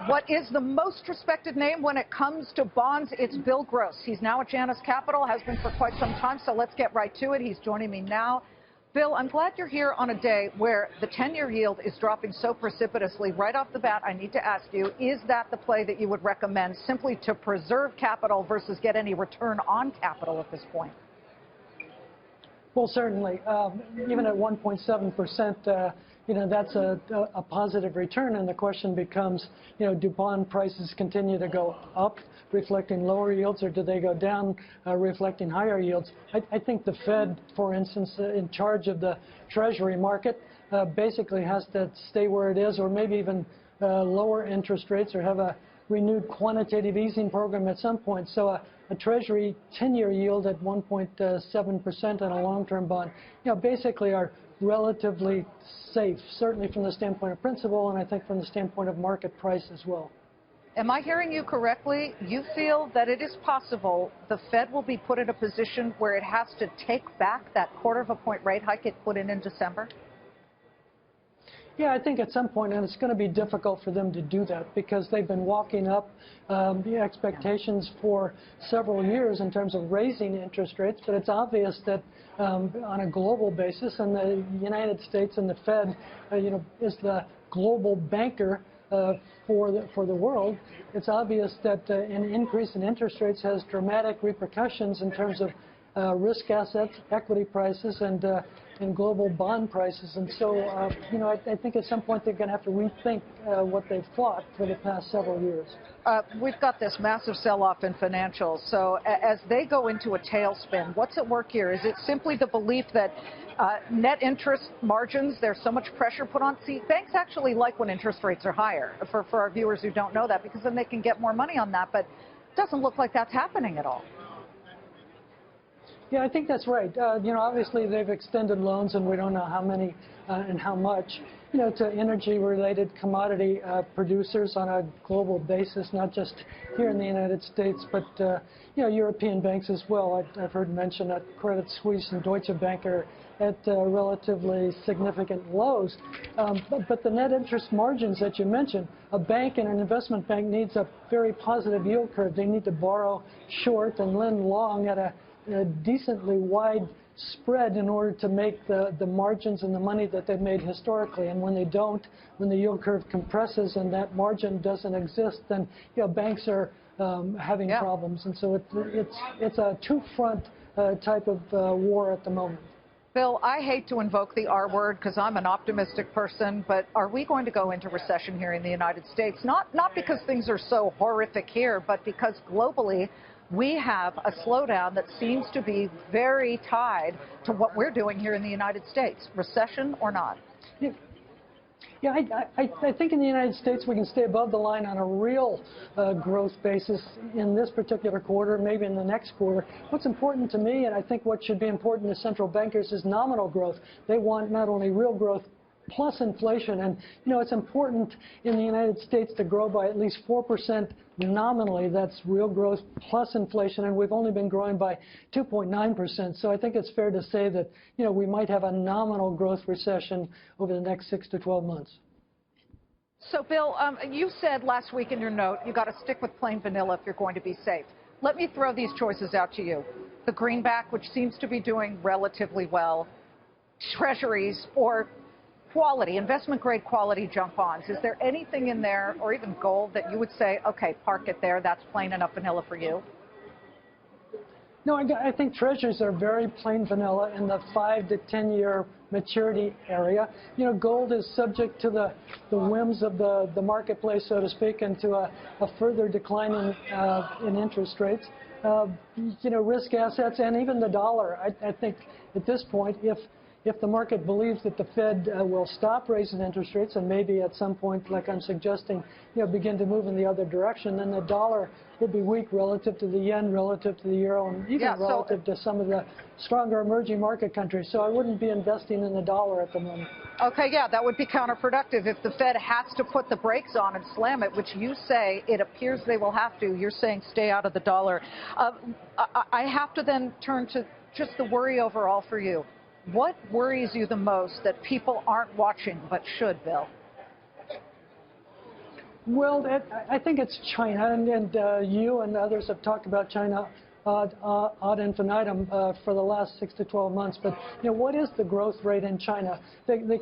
what is the most respected name when it comes to bonds? It's Bill Gross. He's now at Janus Capital, has been for quite some time, so let's get right to it. He's joining me now. Bill, I'm glad you're here on a day where the 10-year yield is dropping so precipitously. Right off the bat, I need to ask you, is that the play that you would recommend simply to preserve capital versus get any return on capital at this point? Well, certainly. Even at 1.7%, that's a positive return, and the question becomes, do bond prices continue to go up, reflecting lower yields, or do they go down, reflecting higher yields? I think the Fed, for instance, in charge of the Treasury market, basically has to stay where it is, or maybe even lower interest rates, or have a renewed quantitative easing program at some point. So a Treasury 10-year yield at 1.7% and a long-term bond, basically are relatively safe, certainly from the standpoint of principal, and I think from the standpoint of market price as well. Am I hearing you correctly? You feel that it is possible the Fed will be put in a position where it has to take back that quarter-of-a-point rate hike it put in December? Yeah, I think at some point, and it's going to be difficult for them to do that because they've been walking up the expectations for several years in terms of raising interest rates, but it's obvious that on a global basis, and the United States and the Fed, is the global banker for the world, it's obvious that an increase in interest rates has dramatic repercussions in terms of risk assets, equity prices, and global bond prices. And so, I think at some point they're going to have to rethink what they've thought for the past several years. We've got this massive sell-off in financials. So as they go into a tailspin, what's at work here? Is it simply the belief that net interest margins, there's so much pressure put on? See, banks actually like when interest rates are higher, for our viewers who don't know that, because then they can get more money on that. But it doesn't look like that's happening at all. Yeah, I think that's right. Obviously they've extended loans, and we don't know how many and how much, to energy-related commodity producers on a global basis, not just here in the United States, but European banks as well. I've heard mention that Credit Suisse and Deutsche Bank are at relatively significant lows. But the net interest margins that you mentioned, a bank and an investment bank needs a very positive yield curve. They need to borrow short and lend long at a decently wide spread in order to make the margins and the money that they've made historically. And when they don't, when the yield curve compresses and that margin doesn't exist, then banks are having problems. And so it's a two-front type of war at the moment. Bill, I hate to invoke the R word because I'm an optimistic person, but are we going to go into recession here in the United States? Not because things are so horrific here, but because globally we have a slowdown that seems to be very tied to what we're doing here in the United States. Recession or not? Yeah, I think in the United States we can stay above the line on a real growth basis in this particular quarter, maybe in the next quarter. What's important to me, and I think what should be important to central bankers, is nominal growth. They want not only real growth plus inflation. And, it's important in the United States to grow by at least 4% nominally. That's real growth plus inflation. And we've only been growing by 2.9%. So I think it's fair to say that, we might have a nominal growth recession over the next 6 to 12 months. So, Bill, you said last week in your note, you got to stick with plain vanilla if you're going to be safe. Let me throw these choices out to you. The greenback, which seems to be doing relatively well, treasuries, or quality, investment-grade quality junk bonds. Is there anything in there, or even gold, that you would say, okay, park it there, that's plain enough vanilla for you? No, I think treasuries are very plain vanilla in the 5 to 10 year maturity area. Gold is subject to the whims of the marketplace, so to speak, and to a further decline in interest rates. Risk assets and even the dollar. I think at this point, if the market believes that the Fed will stop raising interest rates and maybe at some point, like I'm suggesting, begin to move in the other direction, then the dollar will be weak relative to the yen, relative to the euro, and even relative to some of the stronger emerging market countries. So I wouldn't be investing in the dollar at the moment. Okay, yeah, that would be counterproductive. If the Fed has to put the brakes on and slam it, which you say it appears they will have to, you're saying stay out of the dollar. I have to then turn to just the worry overall for you. What worries you the most that people aren't watching but should, Bill? Well, I think it's China, and you and others have talked about China ad infinitum for the last 6 to 12 months. But what is the growth rate in China? They